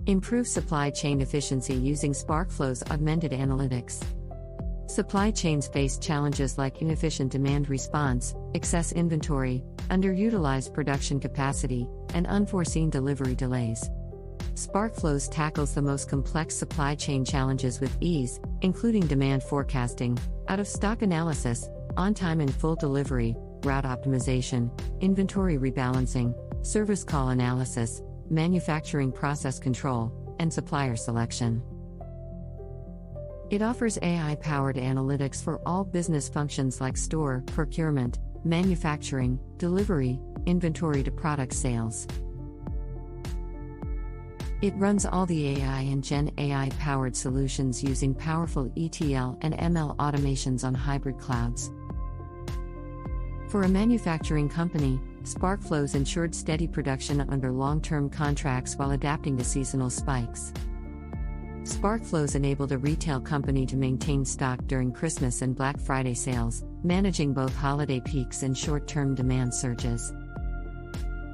Improve supply chain efficiency using Sparkflows Augmented Analytics. Supply chains face challenges like inefficient demand response, excess inventory, underutilized production capacity, and unforeseen delivery delays. Sparkflows tackles the most complex supply chain challenges with ease, including demand forecasting, out-of-stock analysis, on-time and full delivery, route optimization, inventory rebalancing, service call analysis, manufacturing process control, and supplier selection. It offers AI-powered analytics for all business functions like store, procurement, manufacturing, delivery, inventory to product sales. It runs all the AI and Gen AI-powered solutions using powerful ETL and ML automations on hybrid clouds. For a manufacturing company, Sparkflows ensured steady production under long-term contracts while adapting to seasonal spikes. Sparkflows enabled a retail company to maintain stock during Christmas and Black Friday sales, managing both holiday peaks and short-term demand surges.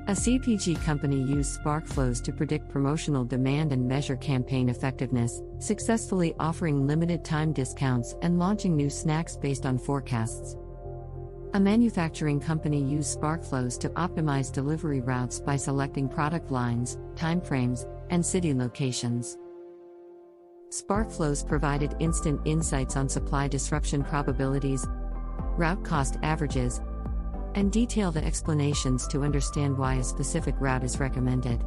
A CPG company used Sparkflows to predict promotional demand and measure campaign effectiveness, successfully offering limited-time discounts and launching new snacks based on forecasts. A manufacturing company used Sparkflows to optimize delivery routes by selecting product lines, timeframes, and city locations. Sparkflows provided instant insights on supply disruption probabilities, route cost averages, and detailed explanations to understand why a specific route is recommended.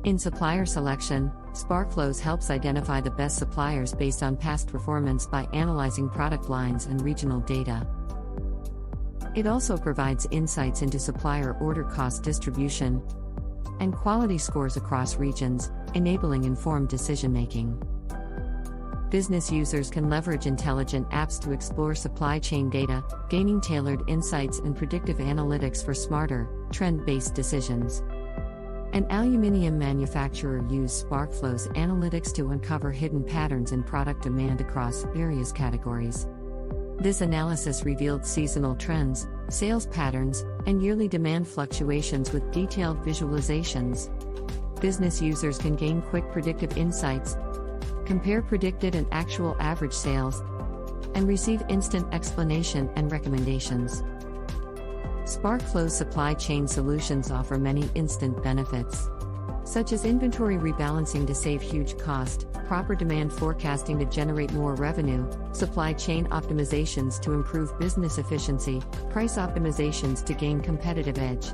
In supplier selection, Sparkflows helps identify the best suppliers based on past performance by analyzing product lines and regional data. It also provides insights into supplier order cost distribution and quality scores across regions, enabling informed decision-making. Business users can leverage intelligent apps to explore supply chain data, gaining tailored insights and predictive analytics for smarter, trend-based decisions. An aluminum manufacturer used Sparkflows analytics to uncover hidden patterns in product demand across various categories. This analysis revealed seasonal trends, sales patterns, and yearly demand fluctuations with detailed visualizations. Business users can gain quick predictive insights, compare predicted and actual average sales, and receive instant explanation and recommendations. Sparkflows supply chain solutions offer many instant benefits, such as inventory rebalancing to save huge cost, proper demand forecasting to generate more revenue, supply chain optimizations to improve business efficiency, price optimizations to gain competitive edge.